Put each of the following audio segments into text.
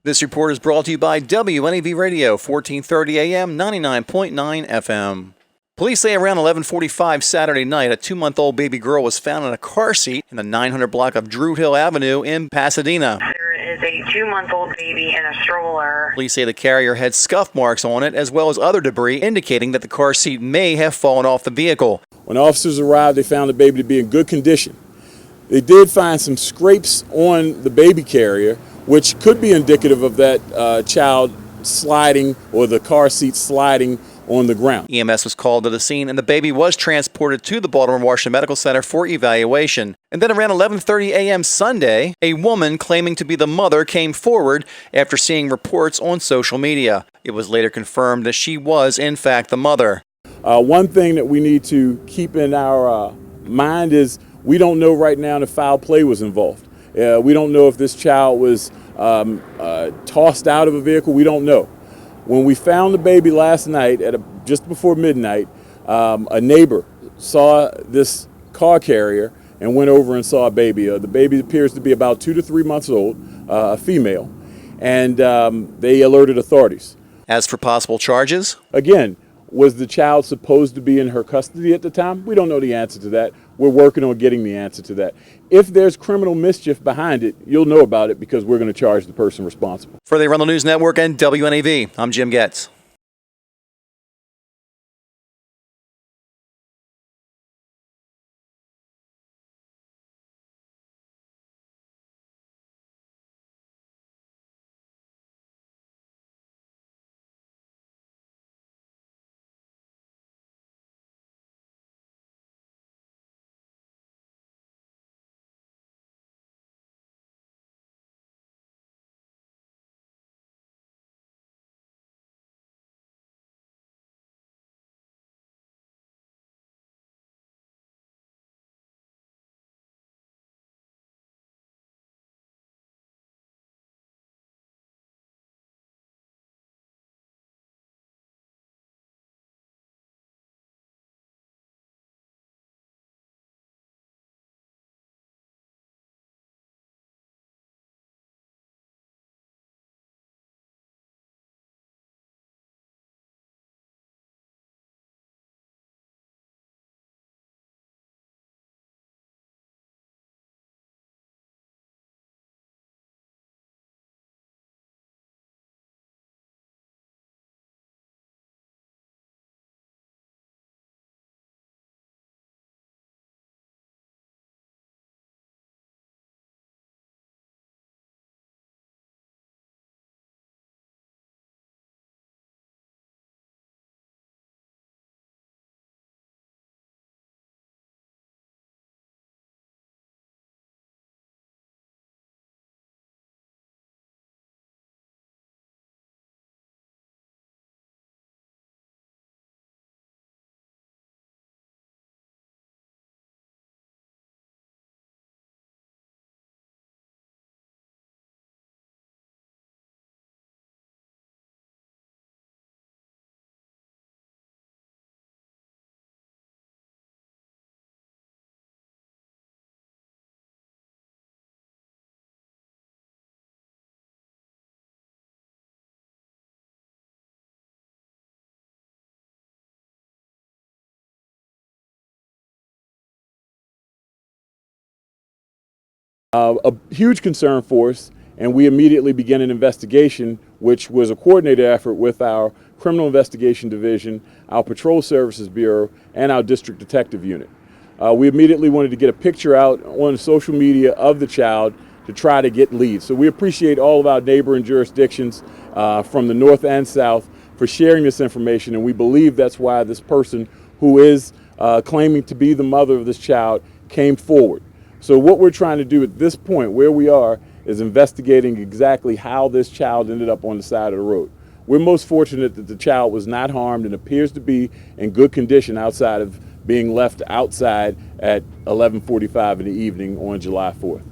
This report is brought to you by WNAV Radio, 1430 AM, 99.9 FM. Police say around 11:45 Saturday night, a 2-month-old baby girl was found in a car seat in the 900 block of Druid Hill Avenue in Pasadena. There is a 2-month-old baby in a stroller. Police say the carrier had scuff marks on it, as well as other debris, indicating that the car seat may have fallen off the vehicle. When officers arrived, they found the baby to be in good condition. They did find some scrapes on the baby carrier, which could be indicative of that child sliding or the car seat sliding on the ground. EMS was called to the scene, and the baby was transported to the Baltimore-Washington Medical Center for evaluation. And then around 11:30 a.m. Sunday, a woman claiming to be the mother came forward after seeing reports on social media. It was later confirmed that she was, in fact, the mother. One thing that we need to keep in our mind is we don't know right now if foul play was involved. We don't know if this child was tossed out of a vehicle. We don't know. When we found the baby last night at just before midnight, a neighbor saw this car carrier and went over and saw a baby. The baby appears to be about 2 to 3 months old, a female, and they alerted authorities. As for possible charges? Again, was the child supposed to be in her custody at the time? We don't know the answer to that. We're working on getting the answer to that. If there's criminal mischief behind it, you'll know about it because we're going to charge the person responsible. For the Arundel News Network and WNAV, I'm Jim Goetz. A huge concern for us, and we immediately began an investigation, which was a coordinated effort with our Criminal Investigation Division, our Patrol Services Bureau, and our District Detective Unit. We immediately wanted to get a picture out on social media of the child to try to get leads. So we appreciate all of our neighboring jurisdictions from the north and south for sharing this information, and we believe that's why this person who is claiming to be the mother of this child came forward. So what we're trying to do at this point, where we are, is investigating exactly how this child ended up on the side of the road. We're most fortunate that the child was not harmed and appears to be in good condition outside of being left outside at 11:45 in the evening on July 4th.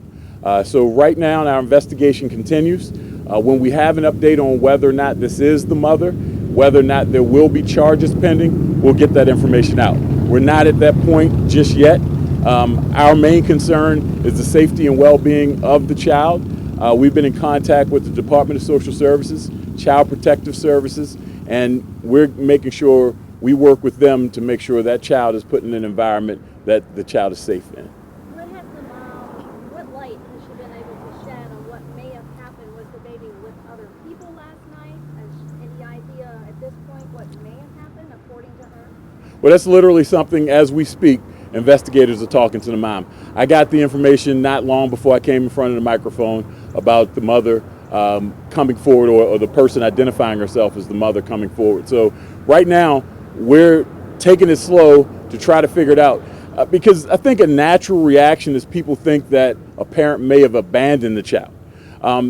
So right now our investigation continues. When we have an update on whether or not this is the mother, whether or not there will be charges pending, we'll get that information out. We're not at that point just yet. Our main concern is the safety and well-being of the child. We've been in contact with the Department of Social Services, Child Protective Services, and we're making sure we work with them to make sure that child is put in an environment that the child is safe in. What light has she been able to shed on what may have happened? Was the baby with other people last night? Any idea at this point what may have happened according to her? Well, that's literally something, as we speak, investigators are talking to the mom. I got the information not long before I came in front of the microphone about the mother coming forward, or the person identifying herself as the mother coming forward. So right now, we're taking it slow to try to figure it out. Because I think a natural reaction is people think that a parent may have abandoned the child.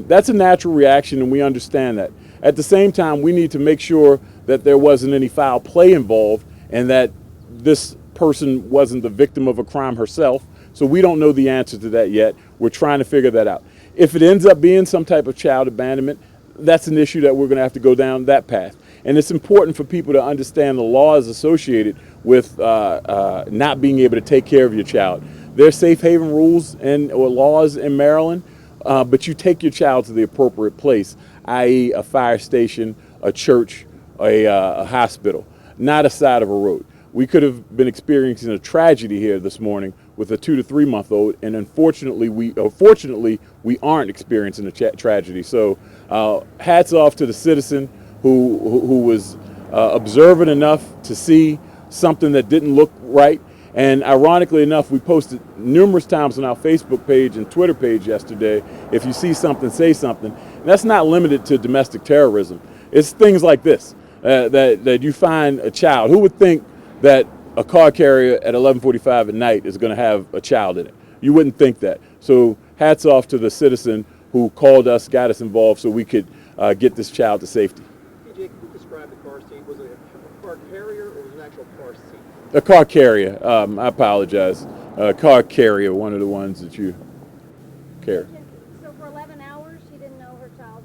That's a natural reaction, and we understand that. At the same time, we need to make sure that there wasn't any foul play involved and that this person wasn't the victim of a crime herself. So we don't know the answer to that yet. We're trying to figure that out. If it ends up being some type of child abandonment, that's an issue that we're going to have to go down that path. And it's important for people to understand the laws associated with not being able to take care of your child. There's safe haven rules or laws in Maryland, but you take your child to the appropriate place, i.e. a fire station, a church, a hospital, not a side of a road. We could have been experiencing a tragedy here this morning with a 2 to 3 month old, and fortunately we aren't experiencing a tragedy. So hats off to the citizen who was observant enough to see something that didn't look right. And ironically enough, we posted numerous times on our Facebook page and Twitter page yesterday, if you see something, say something. And that's not limited to domestic terrorism. It's things like this, that you find a child. Who would think that a car carrier at 11:45 at night is going to have a child in it? You wouldn't think that. So hats off to the citizen who called us, got us involved so we could get this child to safety. PJ, can you describe the car seat? Was it a car carrier or was it an actual car seat? A car carrier. I apologize. A car carrier, one of the ones that you carry. So for 11 hours, she didn't know her child.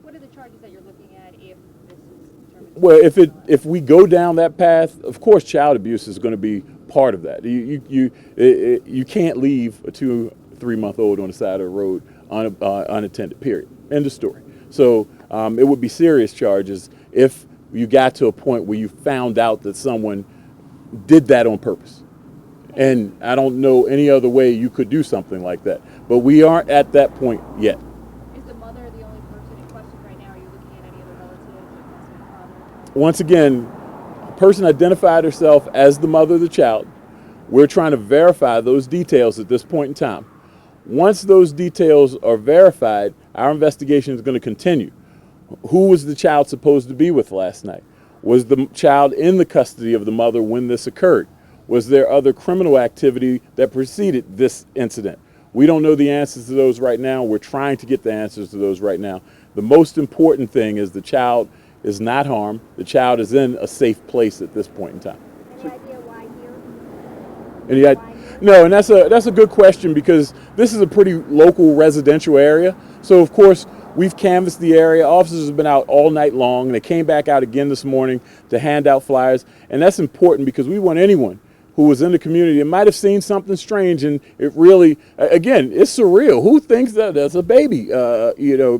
What are the charges that you're looking at if this is determined? Well, if we go down that path, of course, child abuse is going to be part of that. You can't leave a 2 or 3 month old on the side of the road unattended. Period. End of story. So it would be serious charges if you got to a point where you found out that someone did that on purpose. And I don't know any other way you could do something like that. But we aren't at that point yet. Is the mother the only person in question right now? Are you looking at any other relatives or possibly father? Once again, a person identified herself as the mother of the child. We're trying to verify those details at this point in time. Once those details are verified, our investigation is going to continue. Who was the child supposed to be with last night? Was the child in the custody of the mother when this occurred? Was there other criminal activity that preceded this incident? We don't know the answers to those right now. We're trying to get the answers to those right now. The most important thing is the child is not harmed. The child is in a safe place at this point in time. Any idea why here? No, and that's a good question because this is a pretty local residential area. So of course we've canvassed the area. Officers have been out all night long, and they came back out again this morning to hand out flyers. And that's important because we want anyone who was in the community and might have seen something strange, and it really, again, it's surreal. Who thinks that that's a baby,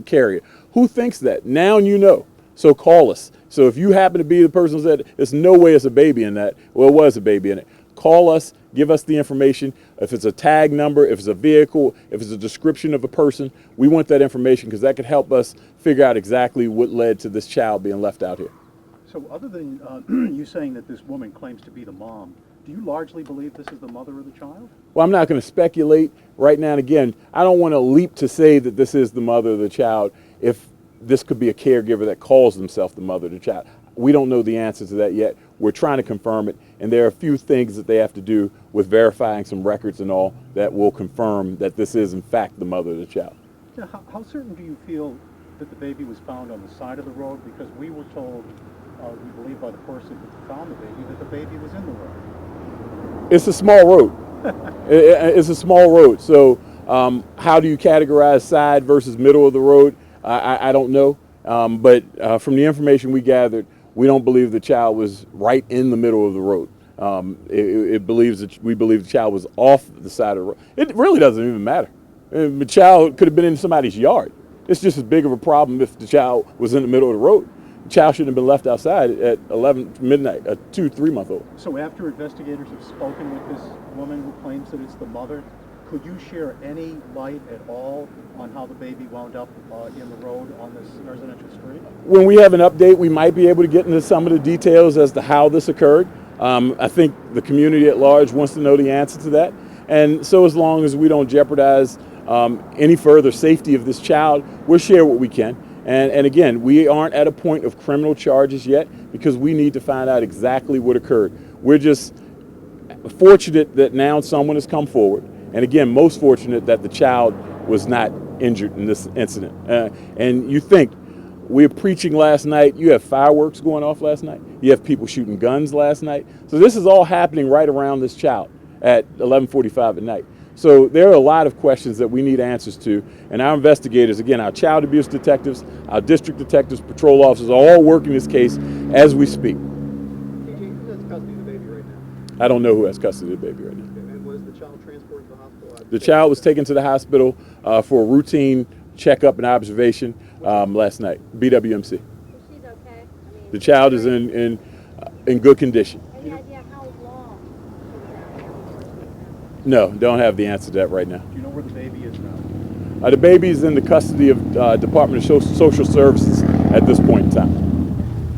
carrier? Who thinks that? Now you know. So call us. So if you happen to be the person who said, there's no way it's a baby in that, well, it was a baby in it. Call us, give us the information. If it's a tag number, if it's a vehicle, if it's a description of a person, we want that information because that could help us figure out exactly what led to this child being left out here. So other than you saying that this woman claims to be the mom, do you largely believe this is the mother of the child? Well, I'm not going to speculate right now. And again, I don't want to leap to say that this is the mother of the child if this could be a caregiver that calls themselves the mother of the child. We don't know the answer to that yet. We're trying to confirm it. And there are a few things that they have to do with verifying some records and all that will confirm that this is, in fact, the mother of the child. Now, how certain do you feel that the baby was found on the side of the road? Because we were told, we believe by the person who found the baby, that the baby was in the road. It's a small road. It's a small road. So How do you categorize side versus middle of the road? I don't know. But from the information we gathered, we don't believe the child was right in the middle of the road. We believe the child was off the side of the road. It really doesn't even matter. The child could have been in somebody's yard. It's just as big of a problem if the child was in the middle of the road. The child shouldn't have been left outside at 11 midnight, a 2-3-month-old. So after investigators have spoken with this woman who claims that it's the mother, could you share any light at all on how the baby wound up in the road on this residential street? When we have an update, we might be able to get into some of the details as to how this occurred. I think the community at large wants to know the answer to that. And so as long as we don't jeopardize any further safety of this child, we'll share what we can. And again, we aren't at a point of criminal charges yet because we need to find out exactly what occurred. We're just fortunate that now someone has come forward. And again, most fortunate that the child was not injured in this incident. And you think, we were preaching last night, you have fireworks going off last night, you have people shooting guns last night. So this is all happening right around this child at 11:45 at night. So there are a lot of questions that we need answers to. And our investigators, again, our child abuse detectives, our district detectives, patrol officers, are all working this case as we speak. TJ, who has custody of the baby right now? I don't know who has custody of the baby right now. And was the child transported to the hospital? The child was taken to the hospital for a routine checkup and observation last night, BWMC. She's okay? I mean, The child is in good condition. any idea how long she was out? No, don't have the answer to that right now. Do you know where the baby is now? The baby is in the custody of Department of Social Services at this point in time.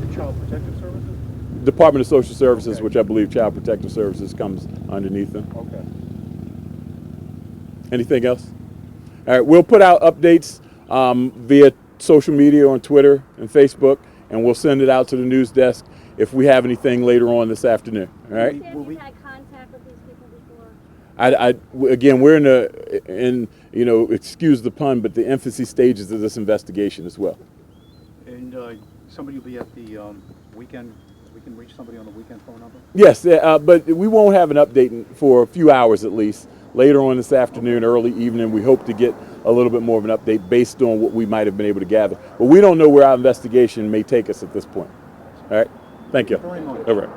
The Child Protective Services? Department of Social Services, Okay. which I believe Child Protective Services comes underneath them. Okay. Anything else? All right, we'll put out updates via social media on Twitter and Facebook, and we'll send it out to the news desk if we have anything later on this afternoon. All right. Have you had contact with these people before? Again, we're in excuse the pun, but the infancy stages of this investigation as well. And somebody will be at the weekend. We can reach somebody on the weekend phone number? Yes, but we won't have an update for a few hours at least. Later on this afternoon, early evening, we hope to get a little bit more of an update based on what we might have been able to gather. But we don't know where our investigation may take us at this point. All right? Thank you. Very much. All right.